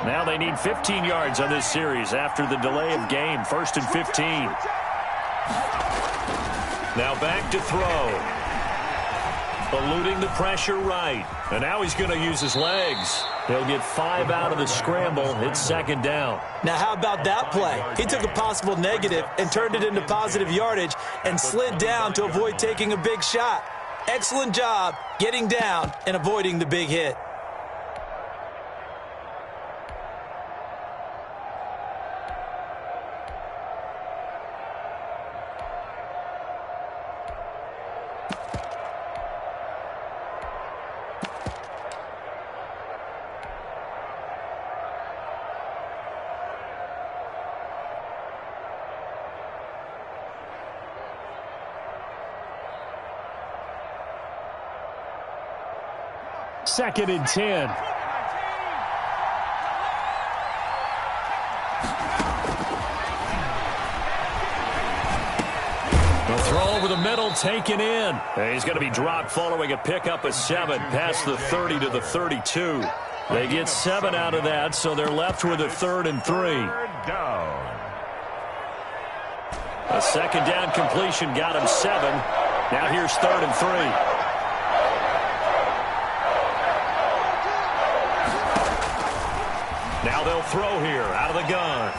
Now they need 15 yards on this series after the delay of game. 1st and 15. Now back to throw. Eluding the pressure right. And now he's going to use his legs. He'll get 5 out of the scramble. It's 2nd down. Now how about that play? He took a possible negative and turned it into positive yardage and slid down to avoid taking a big shot. Excellent job getting down and avoiding the big hit. Second and 10. The throw over the middle taken in. He's going to be dropped following a pickup of 7 past the 30 to the 32. They get 7 out of that, so they're left with a 3rd and 3. A 2nd down completion got him 7. Now here's 3rd and 3. Now they'll throw here out of the gun.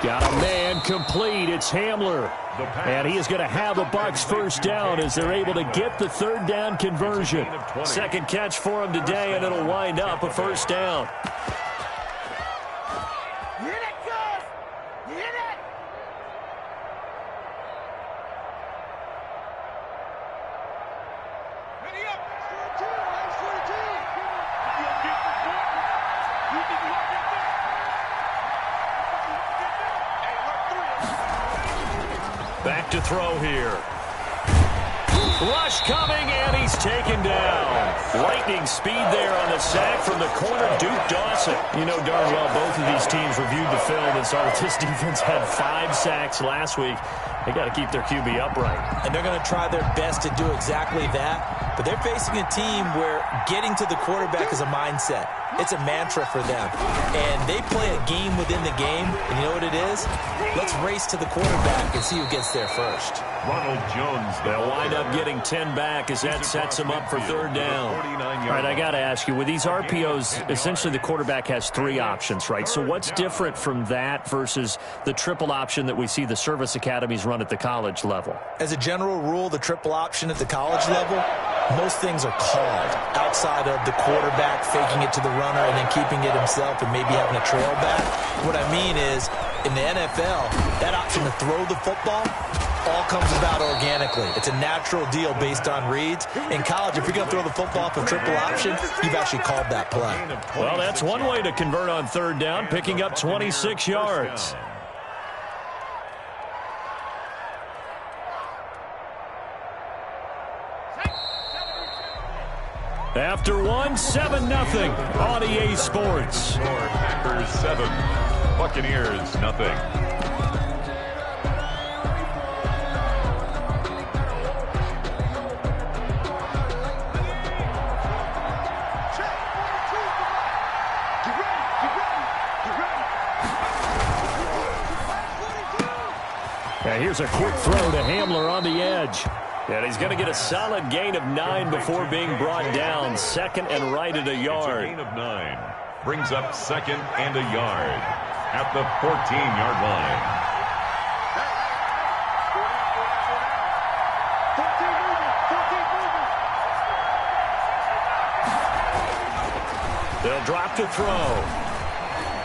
Got a man complete. It's Hamler. And he is going to have the Bucs 1st down as they're able to get the 3rd down conversion. 2nd catch for him today, and it'll wind up a 1st down. Back to throw here. Rush coming, and he's taken down. Lightning speed there on the sack from the corner, Duke Dawson. You know darn well both of these teams reviewed the film and saw that this defense had 5 sacks last week. They got to keep their QB upright. And they're going to try their best to do exactly that. But they're facing a team where getting to the quarterback is a mindset. It's a mantra for them. And they play a game within the game. And you know what it is? Let's race to the quarterback and see who gets there first. Ronald Jones. They'll wind up getting 10 back as that sets them up for 3rd down. All right, I got to ask you, with these RPOs, essentially the quarterback has 3 options, right? So what's different from that versus the triple option that we see the service academies run at the college level? As a general rule, the triple option at the college level, most things are called outside of the quarterback faking it to the runner and then keeping it himself and maybe having a trail back. What I mean is, in the NFL, that option to throw the football all comes about organically. It's a natural deal based on reads. In college, if you're going to throw the football off a triple option, you've actually called that play. Well, that's one way to convert on 3rd down, picking up 26 yards. After one, 7-0 on EA Sports. Packers 7, Buccaneers nothing. Now here's a quick throw to Hamler on the edge. And he's going to get a solid gain of 9 before being brought down. 2nd and right at a yard. Gain of 9. Brings up 2nd and a yard at the 14-yard line. They'll drop to throw.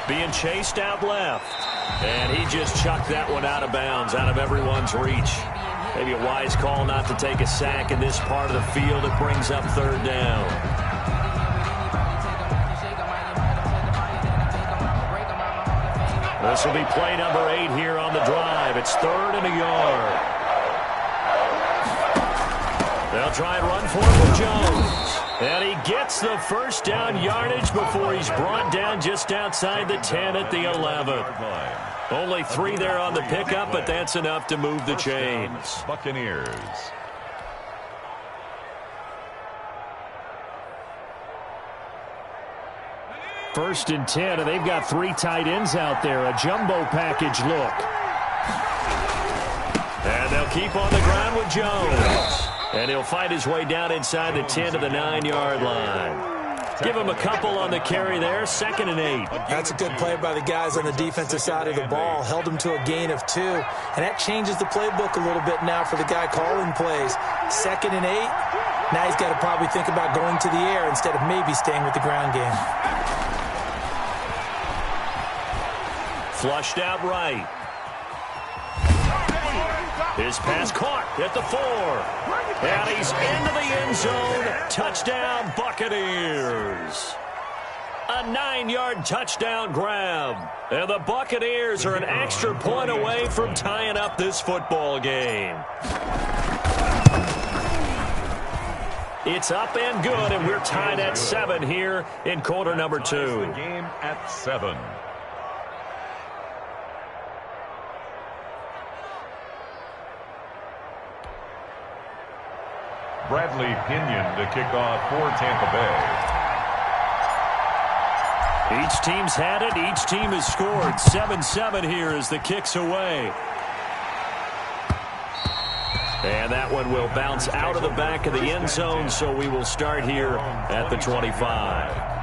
Being chased out left. And he just chucked that one out of bounds, out of everyone's reach. Maybe a wise call not to take a sack in this part of the field. It brings up 3rd down. This will be play number 8 here on the drive. It's 3rd and a yard. They'll try and run for it with Jones. And he gets the 1st down yardage before he's brought down just outside the 10 at the 11. Only 3 there on the pickup, but that's enough to move the chains. Buccaneers. 1st and 10, and they've got 3 tight ends out there. A jumbo package look. And they'll keep on the ground with Jones. And he'll fight his way down inside the 10 to the 9-yard line. Give him a couple on the carry there, 2nd and 8. That's a good play by the guys on the defensive side of the ball. Held them to a gain of 2. And that changes the playbook a little bit now for the guy calling plays. 2nd and 8. Now he's got to probably think about going to the air instead of maybe staying with the ground game. Flushed out right. His pass caught at the 4. And he's into the end zone. Touchdown, Buccaneers. A 9-yard touchdown grab. And the Buccaneers are an extra point away from tying up this football game. It's up and good, and we're tied at 7 here in quarter number 2. The game at 7. Bradley Pinion to kick off for Tampa Bay. Each team's had it. Each team has scored. 7-7 here as the kick's away. And that one will bounce out of the back of the end zone, so we will start here at the 25.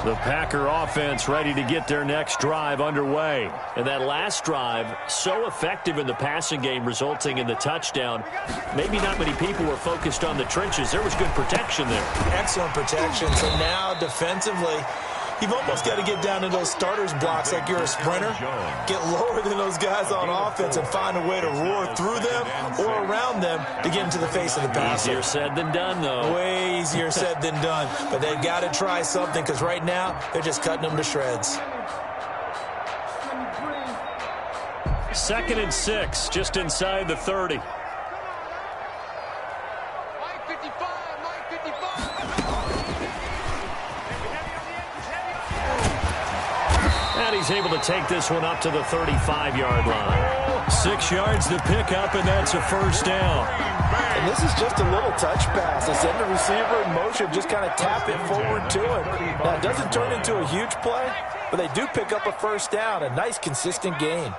The Packer offense ready to get their next drive underway. And that last drive, so effective in the passing game, resulting in the touchdown. Maybe not many people were focused on the trenches. There was good protection there. Excellent protection. So now defensively, you've almost got to get down to those starters blocks like you're a sprinter. Get lower than those guys on offense and find a way to roar through them or around them to get into the face of the passer. Easier said than done, though. Way easier said than done. But they've got to try something because right now they're just cutting them to shreds. 2nd and 6, just inside the 30. And he's able to take this one up to the 35-yard line. 6 yards to pick up, and that's a first down. And this is just a little touch pass. They send the receiver in motion, just kind of tap it forward to him. Now, it doesn't turn into a huge play, but they do pick up a first down, a nice, consistent gain.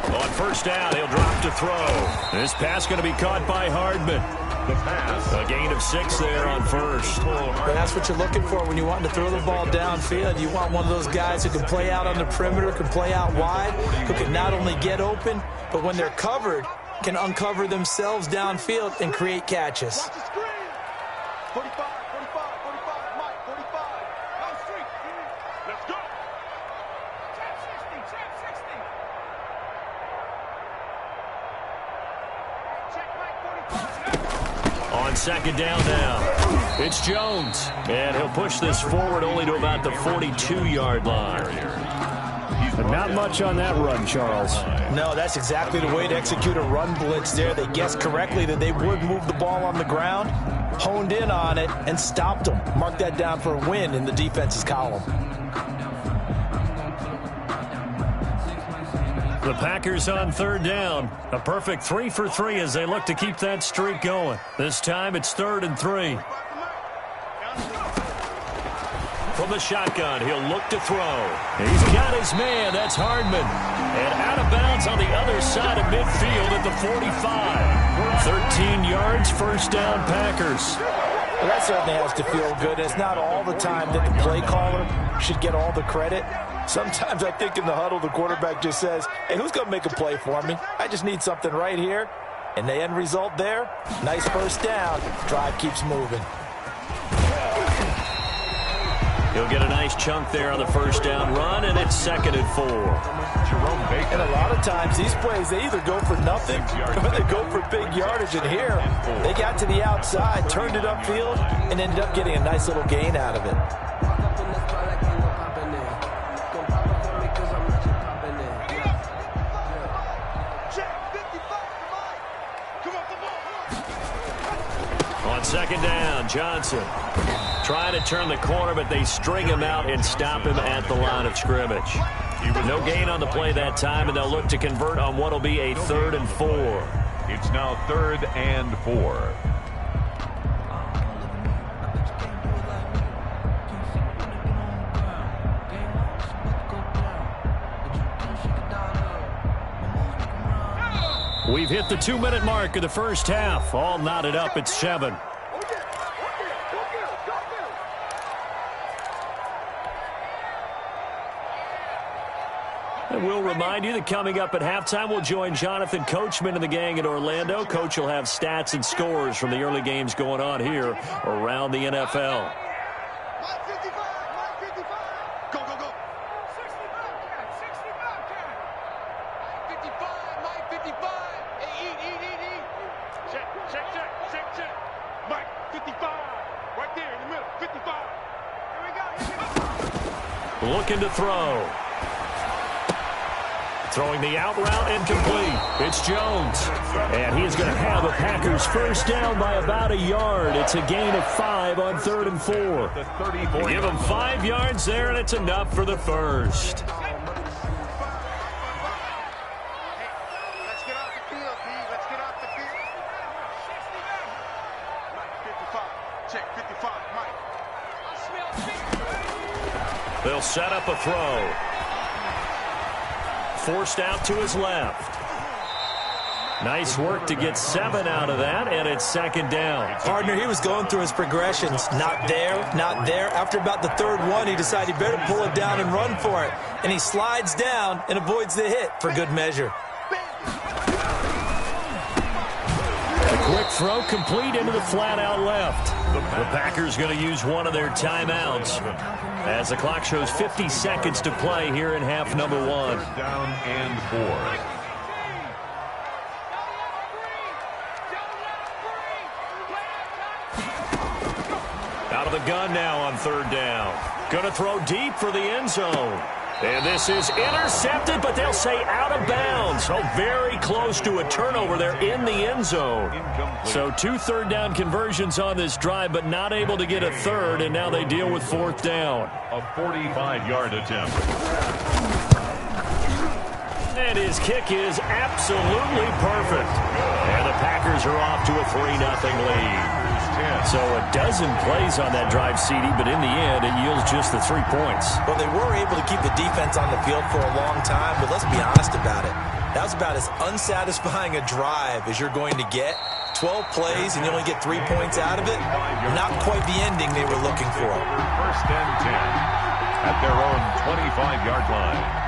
On first down, he'll drop to throw. This pass going to be caught by Hardman. The pass. A gain of 6 there on first. But that's what you're looking for when you want to throw the ball downfield. You want one of those guys who can play out on the perimeter, can play out wide, who can not only get open, but when they're covered, can uncover themselves downfield and create catches. On second down now, it's Jones. And he'll push this forward only to about the 42-yard line. But not much on that run, Charles. No, that's exactly the way to execute a run blitz there. They guessed correctly that they would move the ball on the ground, honed in on it, and stopped them. Mark that down for a win in the defense's column. The Packers on third down. A perfect 3 for 3 as they look to keep that streak going. This time it's 3rd and 3. From the shotgun, he'll look to throw. He's got his man. That's Hardman. And out of bounds on the other side of midfield at the 45. 13 yards, first down, Packers. Well, that certainly has to feel good. It's not all the time that the play caller should get all the credit. Sometimes I think in the huddle, the quarterback just says, hey, who's going to make a play for me? I just need something right here. And the end result there, nice first down. Drive keeps moving. He'll get a nice chunk there on the first down run, and it's 2nd and 4. Jerome Baker. And a lot of times, these plays, they either go for nothing or they go for big yardage. And here, they got to the outside, turned it upfield, and ended up getting a nice little gain out of it. On second down, Johnson. Trying to turn the corner, but they string him out and stop him at the line of scrimmage. No gain on the play that time, and they'll look to convert on what will be a 3rd and 4. It's now 3rd and 4. We've hit the 2-minute mark of the first half. All knotted up at 7. And we'll remind you that coming up at halftime, we'll join Jonathan Coachman and the gang in Orlando. Coach will have stats and scores from the early games going on here around the NFL. Looking to throw. Throwing the out route incomplete. It's Jones. And he is going to have a Packers first down by about a yard. It's a gain of 5 on 3rd and 4. Give him 5 yards there, and it's enough for the first. They'll set up a throw. Forced out to his left. Nice work to get 7 out of that, and it's 2nd down. Partner, he was going through his progressions. Not there, not there. After about the 3rd one, he decided he better pull it down and run for it. And he slides down and avoids the hit for good measure. A quick throw complete into the flat out left. The Packers going to use one of their timeouts as the clock shows 50 seconds to play here in half number 1. Down and 4. Out of the gun now on 3rd down. Going to throw deep for the end zone. And this is intercepted, but they'll say out of bounds. So very close to a turnover there in the end zone. So 2 3rd down conversions on this drive, but not able to get a 3rd, and now they deal with 4th down. A 45-yard attempt. And his kick is absolutely perfect. And the Packers are off to a 3-0 lead. So a dozen plays on that drive, CD, but in the end, it yields just the 3 points. Well, they were able to keep the defense on the field for a long time, but let's be honest about it. That was about as unsatisfying a drive as you're going to get. 12 plays, and you only get 3 points out of it. Not quite the ending they were looking for. 1st and 10 at their own 25-yard line.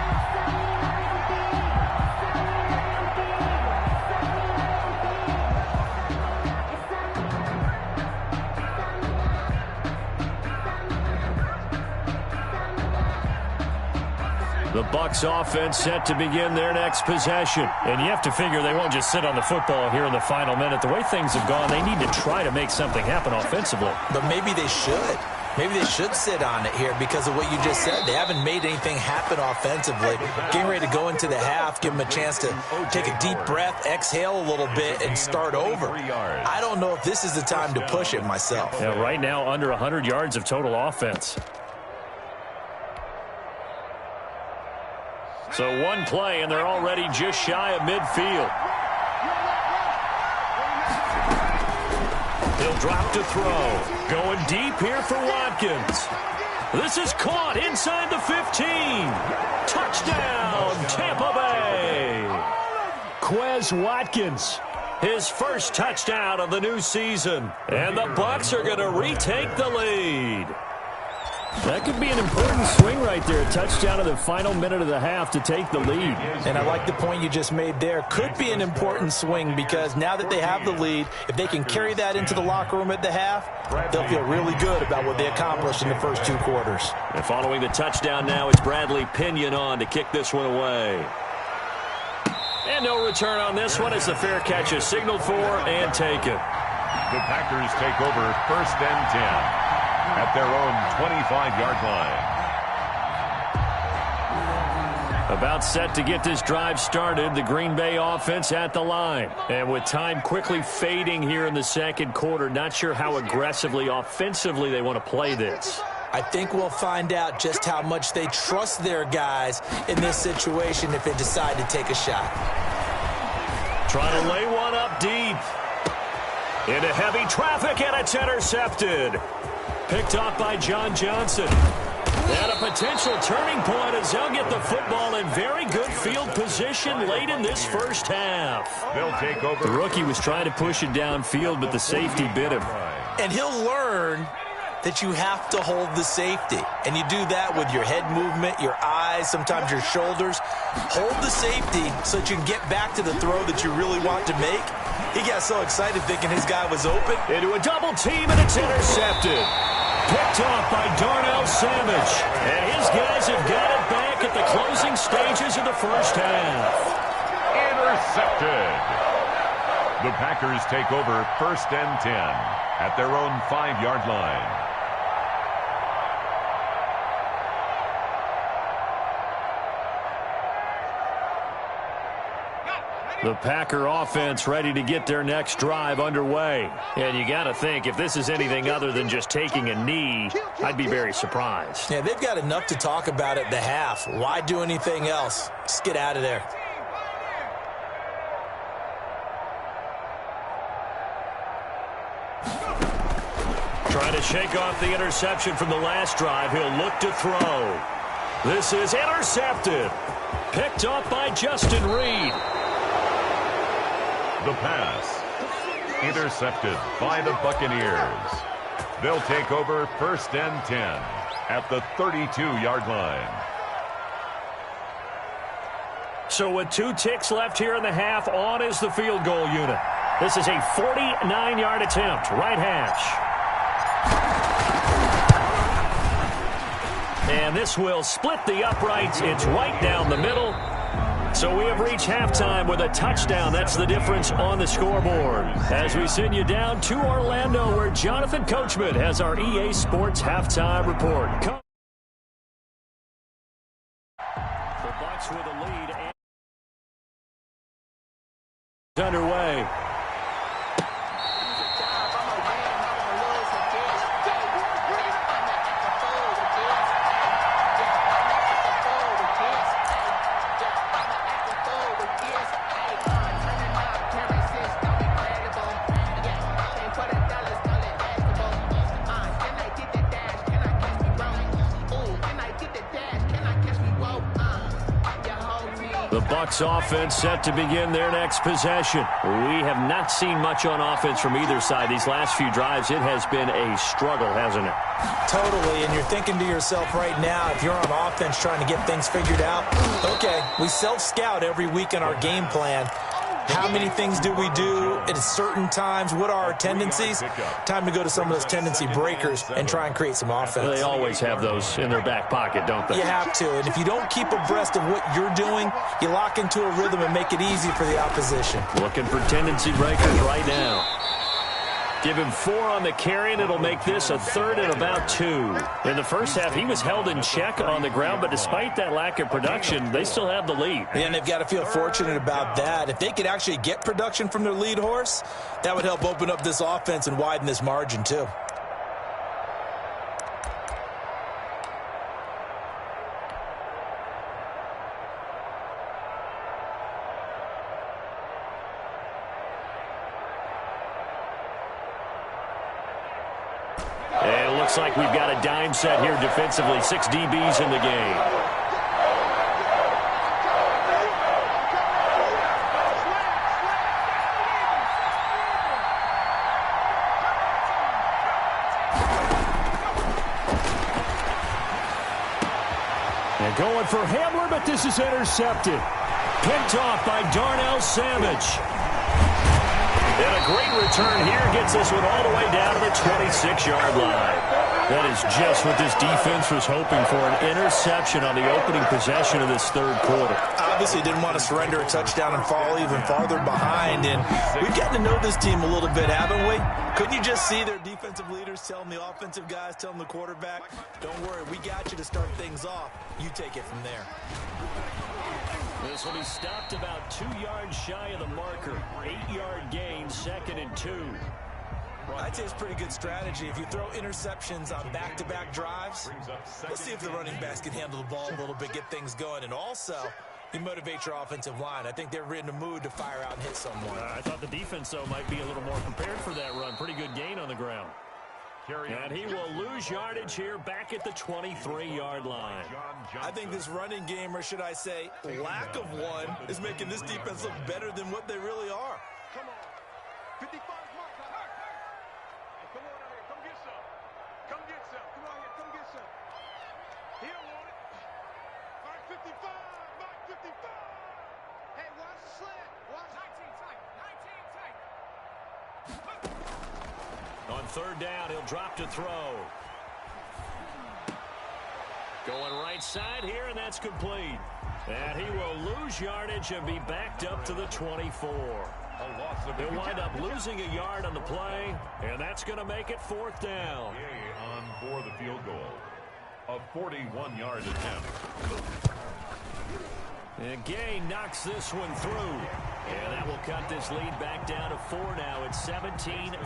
The Bucs offense set to begin their next possession. And you have to figure they won't just sit on the football here in the final minute. The way things have gone, they need to try to make something happen offensively. But maybe they should. Maybe they should sit on it here because of what you just said. They haven't made anything happen offensively. Getting ready to go into the half, give them a chance to take a deep breath, exhale a little bit, and start over. I don't know if this is the time to push it myself. Yeah, right now, under 100 yards of total offense. So 1 play, and they're already just shy of midfield. He'll drop to throw. Going deep here for Watkins. This is caught inside the 15. Touchdown, Tampa Bay. Quez Watkins, his first touchdown of the new season. And the Bucs are going to retake the lead. That could be an important swing right there. A touchdown in the final minute of the half to take the lead. And I like the point you just made there. Could be an important swing because now that they have the lead, if they can carry that into the locker room at the half, they'll feel really good about what they accomplished in the first 2 quarters. And following the touchdown now, it's Bradley Pinion on to kick this one away. And no return on this one as the fair catch is signaled for and taken. The Packers take over 1st and 10. At their own 25-yard line. About set to get this drive started, the Green Bay offense at the line. And with time quickly fading here in the second quarter, not sure how aggressively, offensively they want to play this. I think we'll find out just how much they trust their guys in this situation if they decide to take a shot. Trying to lay one up deep. Into heavy traffic, and it's intercepted. Picked off by John Johnson. And a potential turning point as they'll get the football in very good field position late in this first half. They'll take over. The rookie was trying to push it downfield, but the safety bit him. And he'll learn that you have to hold the safety. And you do that with your head movement, your eyes, sometimes your shoulders. Hold the safety so that you can get back to the throw that you really want to make. He got so excited thinking his guy was open. Into a double team, and it's intercepted. Picked off by Darnell Savage. And his guys have got it back at the closing stages of the first half. Intercepted. The Packers take over 1st and 10 at their own 5-yard line. The Packer offense ready to get their next drive underway. And you got to think, if this is anything other than just taking a knee, I'd be very surprised. Yeah, they've got enough to talk about at the half. Why do anything else? Just get out of there. Trying to shake off the interception from the last drive. He'll look to throw. This is intercepted. Picked up by Justin Reed. The pass. Intercepted by the Buccaneers. They'll take over 1st and 10 at the 32-yard line. So with 2 ticks left here in the half, on is the field goal unit. This is a 49-yard attempt, right hash. And this will split the uprights. It's right down the middle. So we have reached halftime with a touchdown. That's the difference on the scoreboard. As we send you down to Orlando, where Jonathan Coachman has our EA Sports halftime report. The Bucs with a lead and underway. The Bucs offense set to begin their next possession. We have not seen much on offense from either side these last few drives. It has been a struggle, hasn't it? Totally, and you're thinking to yourself right now, if you're on offense trying to get things figured out, okay, we self-scout every week in our game plan. How many things do we do at certain times? What are our tendencies? Time to go to some of those tendency breakers and try and create some offense. They always have those in their back pocket, don't they? You have to, and if you don't keep abreast of what you're doing, you lock into a rhythm and make it easy for the opposition. Looking for tendency breakers right now. Give him 4 on the carry, and it'll make this a 3rd and about 2. In the first half, he was held in check on the ground, but despite that lack of production, they still have the lead. And they've got to feel fortunate about that. If they could actually get production from their lead horse, that would help open up this offense and widen this margin too. And it looks like we've got a dime set here defensively. 6 DBs in the game. And going for Hamler, but this is intercepted. Picked off by Darnell Savage. And a great return here gets this one all the way down to the 26-yard line. That is just what this defense was hoping for, an interception on the opening possession of this third quarter. Obviously didn't want to surrender a touchdown and fall even farther behind, and we've gotten to know this team a little bit, haven't we? Couldn't you just see their defensive leaders telling the offensive guys, telling the quarterback, don't worry, we got you to start things off. You take it from there. This will be stopped about 2 yards shy of the marker. 8-yard gain, 2nd and 2. I'd say it's pretty good strategy. If you throw interceptions on back-to-back drives, let's see if the running backs can handle the ball a little bit, get things going, and also you motivate your offensive line. I think they're in the mood to fire out and hit someone. I thought the defense, though, might be a little more prepared for that run. Pretty good gain on the ground. And he will lose yardage here back at the 23-yard line. I think this running game, or should I say lack of one, is making this defense look better than what they really are. Come on. 55 mark. Come on out here. Come get some. Come get some. Come on here. Come get some. He don't want it. Mark 55. Mark 55. Hey, watch the slant. Watch 19 tight. 19 tight. On 3rd down, he'll drop to throw. Going right side here, and that's complete. And he will lose yardage and be backed up to the 24. He'll wind up losing a yard on the play, and that's going to make it 4th down. On for the field goal. A 41-yard attempt. And Gay knocks this one through. And that will cut this lead back down to 4 now. It's 17-13.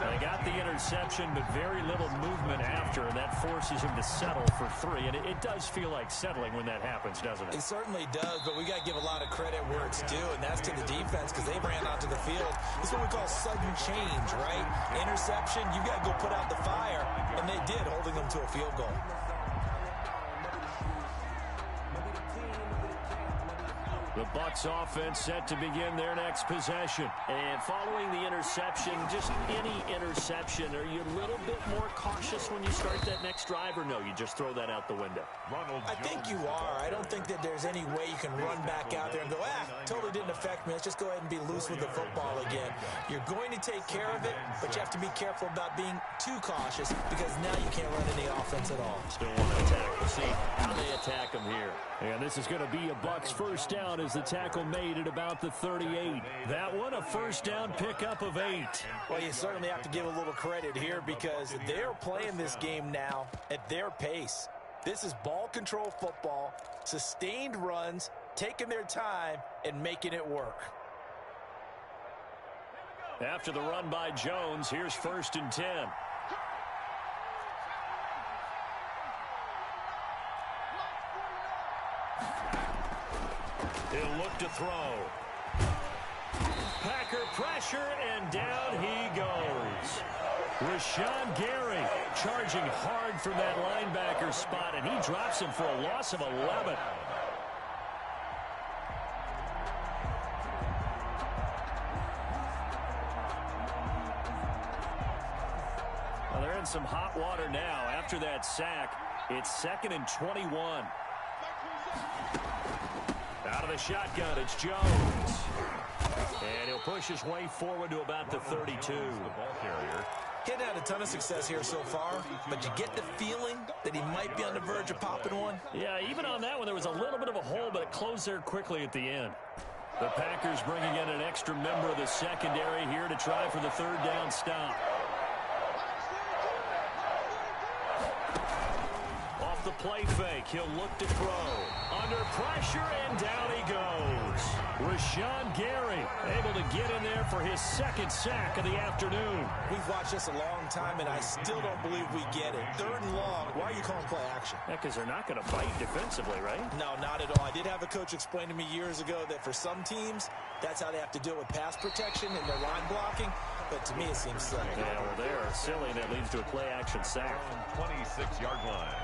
They got the interception, but very little movement after, and that forces him to settle for 3. And it does feel like settling when that happens, doesn't it? It certainly does, but we got to give a lot of credit where it's due, and that's to the defense because they ran onto the field. This is what we call sudden change, right? Interception, you got to go put out the fire, and they did, holding them to a field goal. The Bucs offense set to begin their next possession. And following the interception, just any interception, are you a little bit more cautious when you start that next drive, or no, you just throw that out the window? I think you are. I don't think that there's any way you can run back out there and go, totally didn't affect me. Let's just go ahead and be loose with the football again. You're going to take care of it, but you have to be careful about being too cautious because now you can't run any offense at all. Still want to attack. We'll see how they attack him here. And this is going to be a Bucs first down as the tackle made at about the 38. That one, a first down pickup of 8. Well, you certainly have to give a little credit here because they're playing this game now at their pace. This is ball control football, sustained runs, taking their time, and making it work. After the run by Jones, here's 1st and 10. He'll look to throw. Packer pressure, and down he goes. Rashawn Gary charging hard from that linebacker spot, and he drops him for a loss of 11. Well, they're in some hot water now. After that sack, it's 2nd and 21. Out of the shotgun, it's Jones. And he'll push his way forward to about the 32. The ball carrier. He hadn't had a ton of success here so far, but you get the feeling that he might be on the verge of popping one. Yeah, even on that one, there was a little bit of a hole, but it closed there quickly at the end. The Packers bringing in an extra member of the secondary here to try for the 3rd down stop. Off the play fake, he'll look to throw. Under pressure, and down he goes. Rashawn Gary able to get in there for his 2nd sack of the afternoon. We've watched this a long time, and I still don't believe we get it. 3rd and long, why are you calling play action? Yeah, because they're not going to bite defensively, right? No, not at all. I did have a coach explain to me years ago that for some teams, that's how they have to deal with pass protection and their line blocking. But to me, it seems silly. Yeah, well, they are silly. That leads to a play action sack. 26-yard line.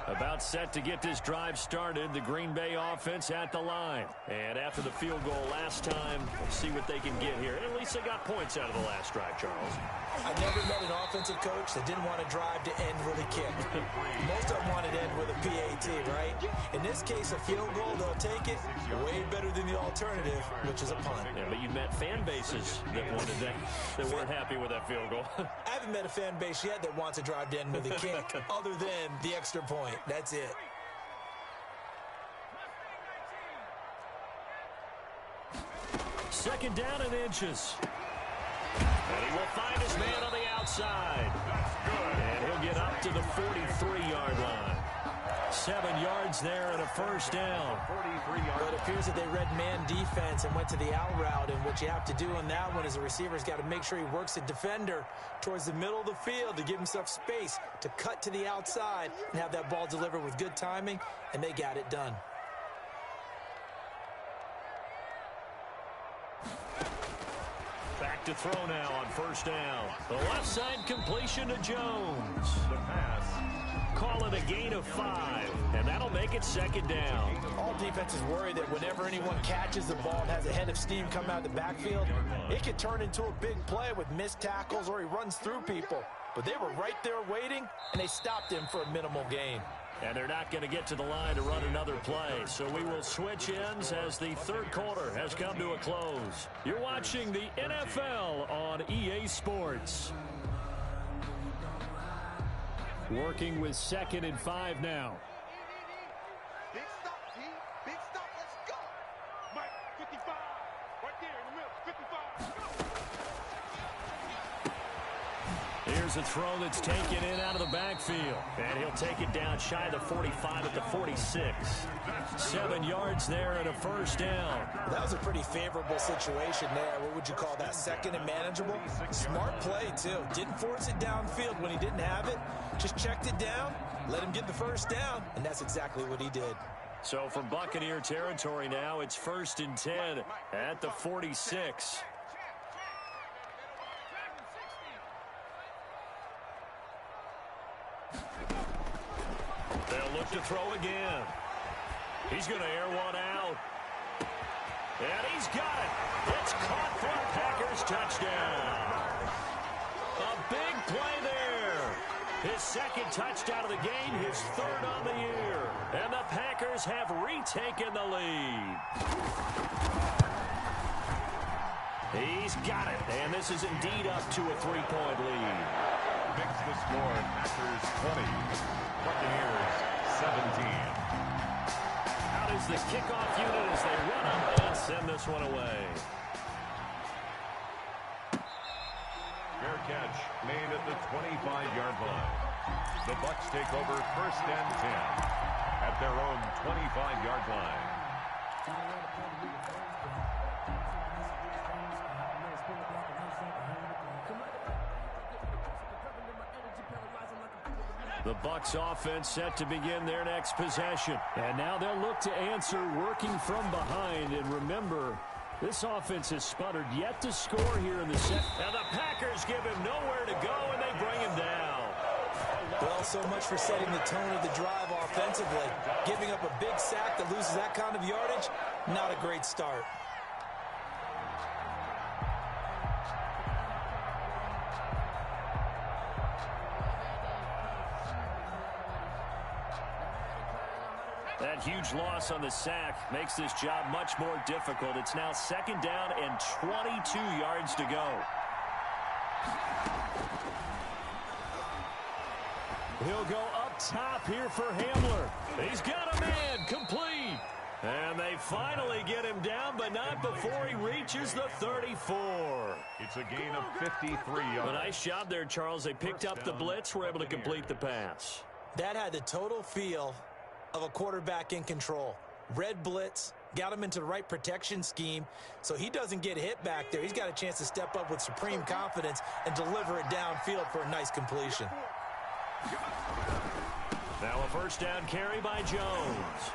About set to get this drive started. The Green Bay offense at the line. And after the field goal last time, we'll see what they can get here. At least they got points out of the last drive, Charles. I never met an offensive coach that didn't want to drive to end with a kick. Most of them wanted to end with a PAT, right? In this case, a field goal, they'll take it. Way better than the alternative, which is a punt. Yeah, but you met fan bases that wanted that, that weren't happy with that field goal. I haven't met a fan base yet that wants to drive to end with a kick, other than the extra point. That's it. Second down and inches. And he will find his man outside. And he'll get up to the 43-yard line. 7 yards there and a first down. But it appears that they read man defense and went to the out route. And what you have to do on that one is the receiver's got to make sure he works the defender towards the middle of the field to give himself space to cut to the outside and have that ball delivered with good timing, and they got it done. Back to throw now on first down. The left side completion to Jones. The pass. Call it a gain of 5, and that'll make it second down. All defenses worry that whenever anyone catches the ball and has a head of steam come out of the backfield, it could turn into a big play with missed tackles or he runs through people. But they were right there waiting, and they stopped him for a minimal gain. And they're not going to get to the line to run another play. So we will switch ends as the third quarter has come to a close. You're watching the NFL on EA Sports. Working with 2nd and 5 now. Big stop, G. Big stop. Let's go. Mike, 55. Right there in the middle. 55. Here's a throw that's taken in out of the backfield. And he'll take it down shy of the 45 at the 46. 7 yards there and a first down. That was a pretty favorable situation there. What would you call that? Second and manageable? Smart play, too. Didn't force it downfield when he didn't have it. Just checked it down, let him get the first down, and that's exactly what he did. So from Buccaneer territory now, it's 1st and 10 at the 46. They'll look to throw again. He's going to air one out. And he's got it. It's caught for a Packers touchdown. A big play there. His 2nd touchdown of the game, his 3rd on the year. And the Packers have retaken the lead. He's got it. And this is indeed up to a 3-point lead. Makes the score Packers 20. Buccaneers 17. Out is the kickoff unit as they run up and send this one away. Fair catch made at the 25-yard line. The Bucs take over 1st and 10 at their own 25-yard line. The Bucs offense set to begin their next possession. And now they'll look to answer working from behind. And remember, this offense has sputtered yet to score here in the second. And the Packers give him nowhere to go, and they bring him down. Well, so much for setting the tone of the drive offensively. Giving up a big sack that loses that kind of yardage, not a great start. That huge loss on the sack makes this job much more difficult. It's now 2nd down and 22 yards to go. He'll go up top here for Hamler. He's got a man, complete. And they finally get him down, but not before he reaches the 34. It's a gain of 53 yards. A nice job there, Charles. They picked up the blitz, were able to complete the pass. That had the total feel of a quarterback in control. Red blitz, got him into the right protection scheme, so he doesn't get hit back there. He's got a chance to step up with supreme confidence and deliver it downfield for a nice completion. Now a 1st down carry by Jones.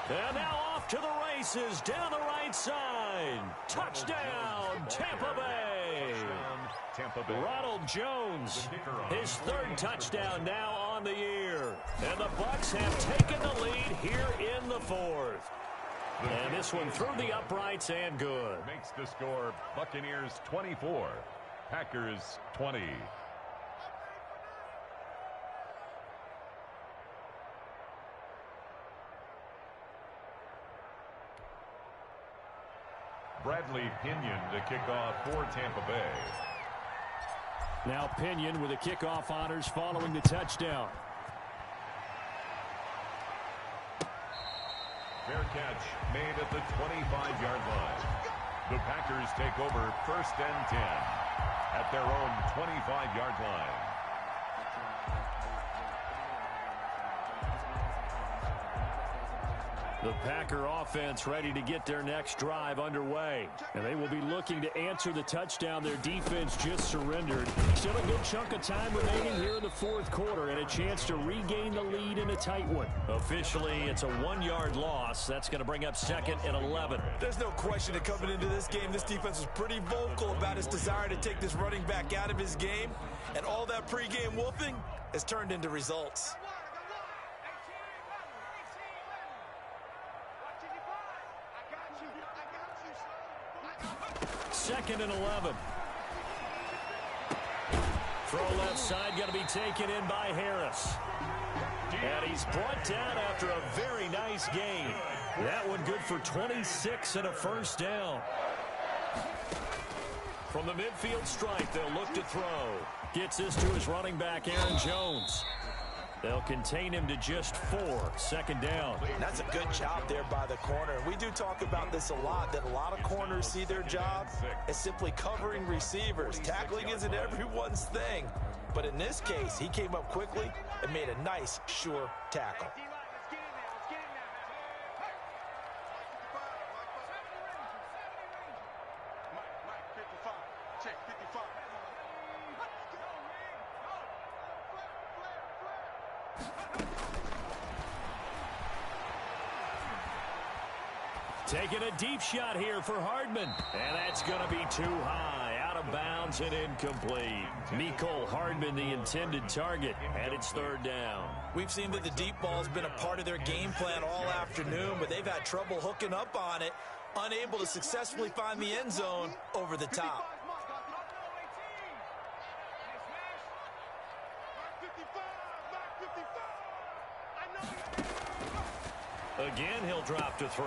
And now off to the races down the right side. Touchdown, Tampa Bay. Ronald Jones, his 3rd touchdown now on the year. And the Bucs have taken the lead here in the 4th. And this one through the uprights and good. Makes the score Buccaneers 24, Packers 20. Bradley Pinion to kick off for Tampa Bay. Now Pinion with the kickoff honors following the touchdown. Fair catch made at the 25-yard line. The Packers take over 1st and 10 at their own 25-yard line. The Packer offense ready to get their next drive underway. And they will be looking to answer the touchdown their defense just surrendered. Still a good chunk of time remaining here in the fourth quarter and a chance to regain the lead in a tight one. Officially, it's a 1-yard loss. That's going to bring up 2nd and 11. There's no question that coming into this game, this defense was pretty vocal about its desire to take this running back out of his game. And all that pregame whooping has turned into results. 2nd and 11. Throw left side, going to be taken in by Harris. And he's brought down after a very nice gain. That one good for 26 and a first down. From the midfield stripe, they'll look to throw. Gets this to his running back, Aaron Jones. They'll contain him to just 4, 2nd down. And that's a good job there by the corner. And we do talk about this a lot, that a lot of corners see their job as simply covering receivers. Tackling isn't everyone's thing. But in this case, he came up quickly and made a nice, sure tackle. Taking a deep shot here for Hardman. And that's going to be too high. Out of bounds and incomplete. Mecole Hardman, the intended target. And it's 3rd down. We've seen that the deep ball's been a part of their game plan all afternoon, but they've had trouble hooking up on it. Unable to successfully find the end zone over the top. Again, he'll drop to throw.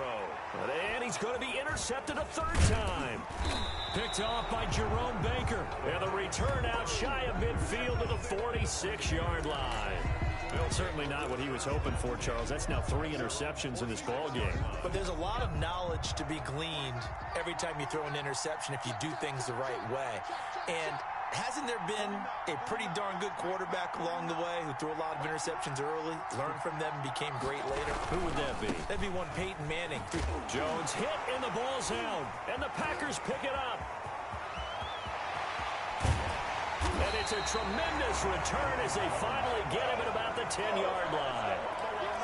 And he's going to be intercepted a 3rd time. Picked off by Jerome Baker. And the return out shy of midfield to the 46-yard line. Well, certainly not what he was hoping for, Charles. That's now 3 interceptions in this ball game. But there's a lot of knowledge to be gleaned every time you throw an interception if you do things the right way. And hasn't there been a pretty darn good quarterback along the way who threw a lot of interceptions early, learned from them, and became great later? Who would that be? That'd be one Peyton Manning. Jones hit and the ball's out. And the Packers pick it up. And it's a tremendous return as they finally get him at about the 10-yard line.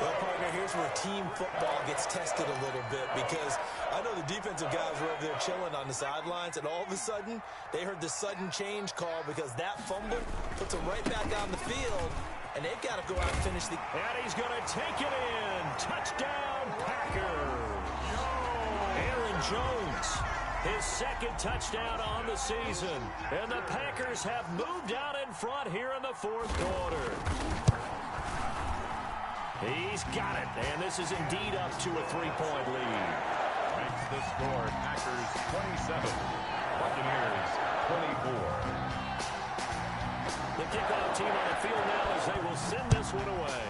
Well, partner, here's where team football gets tested a little bit, because I know the defensive guys were over there chilling on the sidelines, and all of a sudden, they heard the sudden change call because that fumble puts them right back on the field, and they've got to go out and finish the... And he's going to take it in. Touchdown, Packers. Aaron Jones, his 2nd touchdown on the season. And the Packers have moved out in front here in the 4th quarter. He's got it, and this is indeed up to a 3-point lead. Makes the score Packers 27, Buccaneers 24. The kickoff team on the field now as they will send this one away.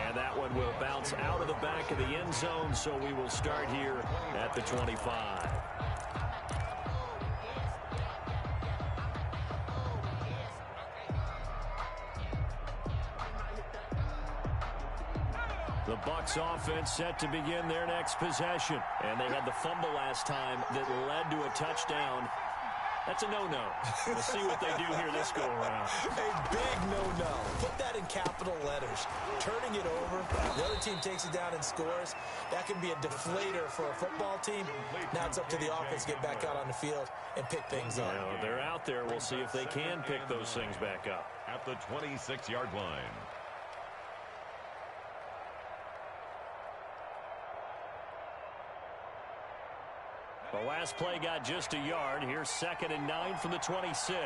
And that one will bounce out of the back of the end zone, so we will start here at the 25. The Bucs offense set to begin their next possession. And they had the fumble last time that led to a touchdown. That's a no-no. We'll see what they do here this go-around. A big no-no. Put that in capital letters. Turning it over, the other team takes it down and scores. That can be a deflator for a football team. Now it's up to the offense to get back out on the field and pick things up. You know, they're out there. We'll see if they can pick those things back up. At the 26-yard line. The last play got just a yard. Here's 2nd and 9 from the 26.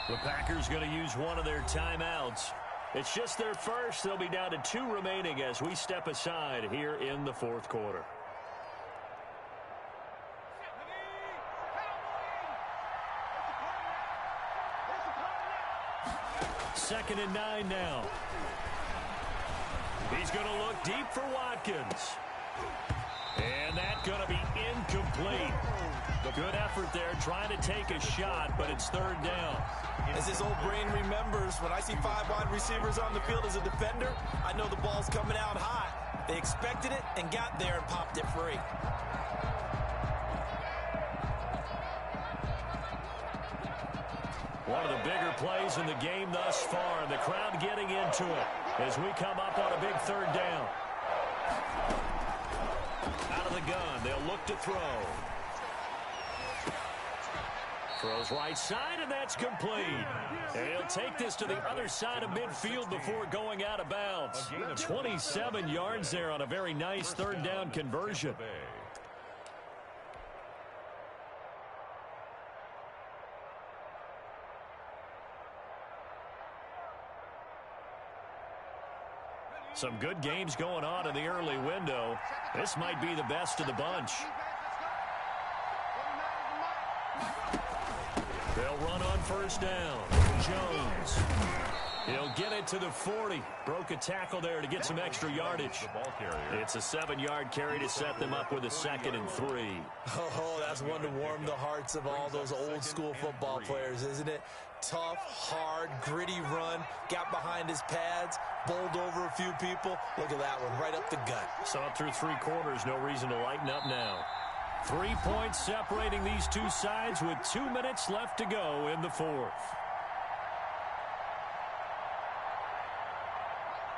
The Packers going to use one of their timeouts. It's just their first. They'll be down to 2 remaining as we step aside here in the 4th quarter. Second and 9 now. He's going to look deep for Watkins. And that's going to be incomplete. Good effort there trying to take a shot, but it's third down. As his old brain remembers, when I see 5 wide receivers on the field as a defender, I know the ball's coming out hot. They expected it and got there and popped it free. One of the bigger plays in the game thus far, and the crowd getting into it as we come up on a big third down. Out of the gun, they'll look to throw. Throws right side, and that's complete. And he'll take this to the other side of midfield before going out of bounds. 27 yards there on a very nice third down conversion. Some good games going on in the early window. This might be the best of the bunch. They'll run on first down. Jones. He'll get it to the 40. Broke a tackle there to get some extra yardage. It's a 7-yard carry to set them up with a 2nd and 3. Oh, that's one to warm the hearts of all those old-school football players, isn't it? Tough, hard, gritty run. Got behind his pads, bowled over a few people. Look at that one, right up the gut. So up through 3 quarters, no reason to lighten up now. 3 points separating these two sides with 2 minutes left to go in the 4th.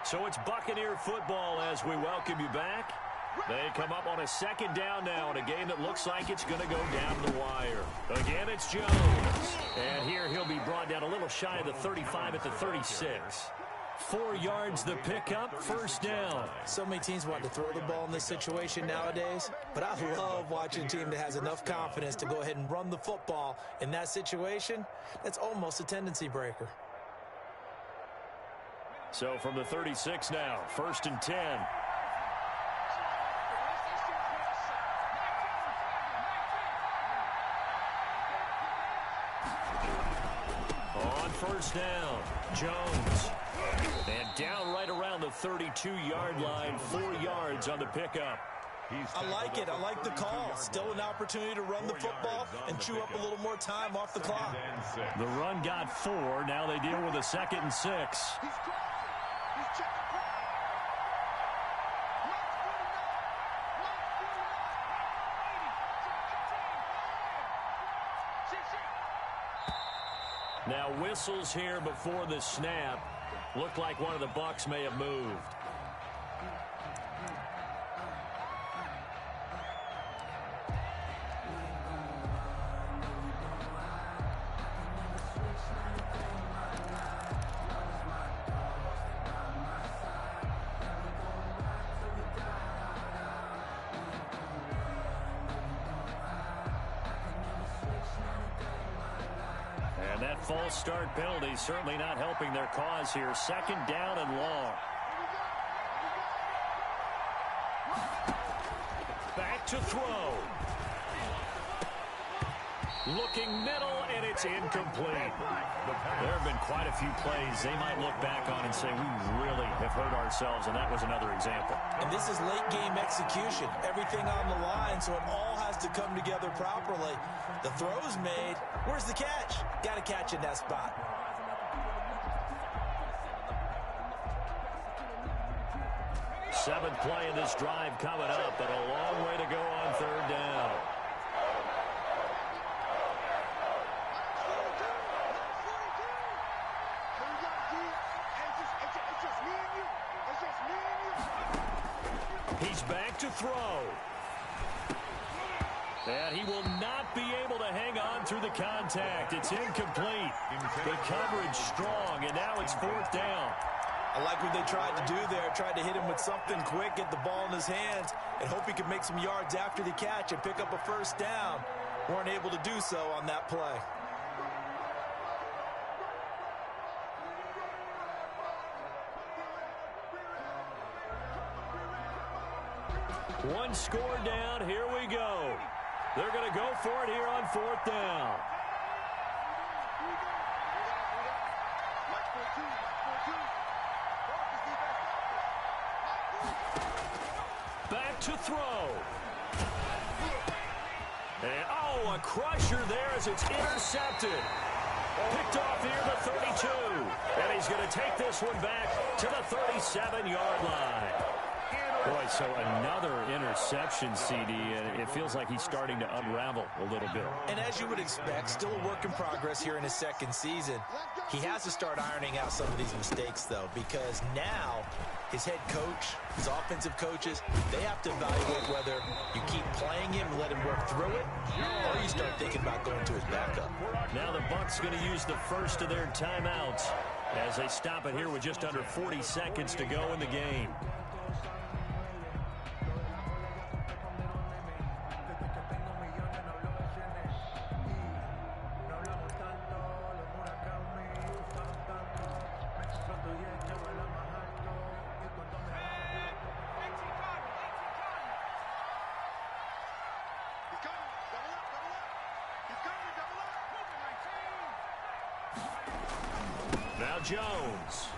So it's Buccaneer football as we welcome you back. They come up on a 2nd down now in a game that looks like it's going to go down the wire. Again, it's Jones. And here he'll be brought down a little shy of the 35 at the 36. 4 yards the pickup, first down. So many teams want to throw the ball in this situation nowadays, but I love watching a team that has enough confidence to go ahead and run the football. In that situation, that's almost a tendency breaker. So from the 36 now, 1st and 10. On first down, Jones. And down right around the 32-yard line, 4 yards on the pickup. I like it. I like the call. Still an opportunity to run the football and chew up a little more time off the clock. The run got 4. Now they deal with a 2nd and 6. Now whistles here before the snap. Looked like one of the Bucs may have moved. And that false start penalty certainly not helping their cause here. 2nd down and long. Back to throw. Looking middle, and it's incomplete. There have been quite a few plays they might look back on and say, we really have hurt ourselves, and that was another example. And this is late-game execution. Everything on the line, so it all has to come together properly. The throw's made. Where's the catch? Got to catch in that spot. Seventh play in this drive coming up, but a long way to go on third down. He's back to throw. And he will not be able to hang on through the contact. It's incomplete. The coverage strong, and now it's 4th down. I like what they tried to do there. Tried to hit him with something quick, get the ball in his hands, and hope he could make some yards after the catch and pick up a first down. Weren't able to do so on that play. One score down. Here we go. They're going to go for it here on 4th down. to throw. And, oh, a crusher there as it's intercepted. Picked off near the 32. And he's going to take this one back to the 37-yard line. Boy, so another interception, CD, and it feels like he's starting to unravel a little bit. And as you would expect, still a work in progress here in his second season. He has to start ironing out some of these mistakes, though, because now his head coach, his offensive coaches, they have to evaluate whether you keep playing him and let him work through it, or you start thinking about going to his backup. Now the Bucs going to use the first of their timeouts as they stop it here with just under 40 seconds to go in the game. Now Jones.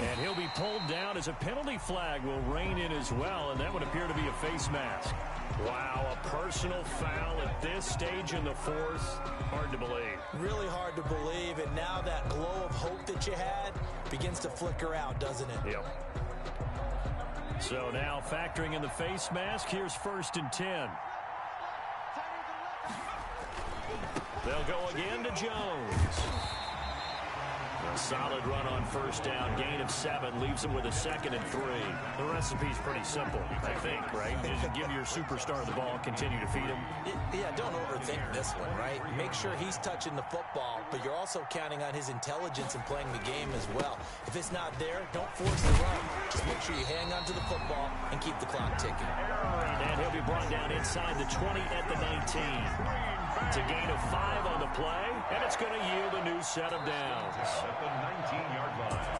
And he'll be pulled down as a penalty flag will rein in as well, and that would appear to be a face mask. Wow, a personal foul at this stage in the fourth. Hard to believe. Really hard to believe, and now that glow of hope that you had begins to flicker out, doesn't it? Yep. So now factoring in the face mask, here's 1st and 10. They'll go again to Jones. A solid run on 1st down. Gain of 7 leaves them with a 2nd and 3. The recipe's pretty simple, I think, right? Just give your superstar the ball, continue to feed him. Yeah, don't overthink this one, right? Make sure he's touching the football, but you're also counting on his intelligence in playing the game as well. If it's not there, don't force the run. Just make sure you hang on to the football and keep the clock ticking. And he'll be brought down inside the 20 at the 19. It's a gain of 5 on the play, and it's going to yield a new set of downs. At the 19-yard line.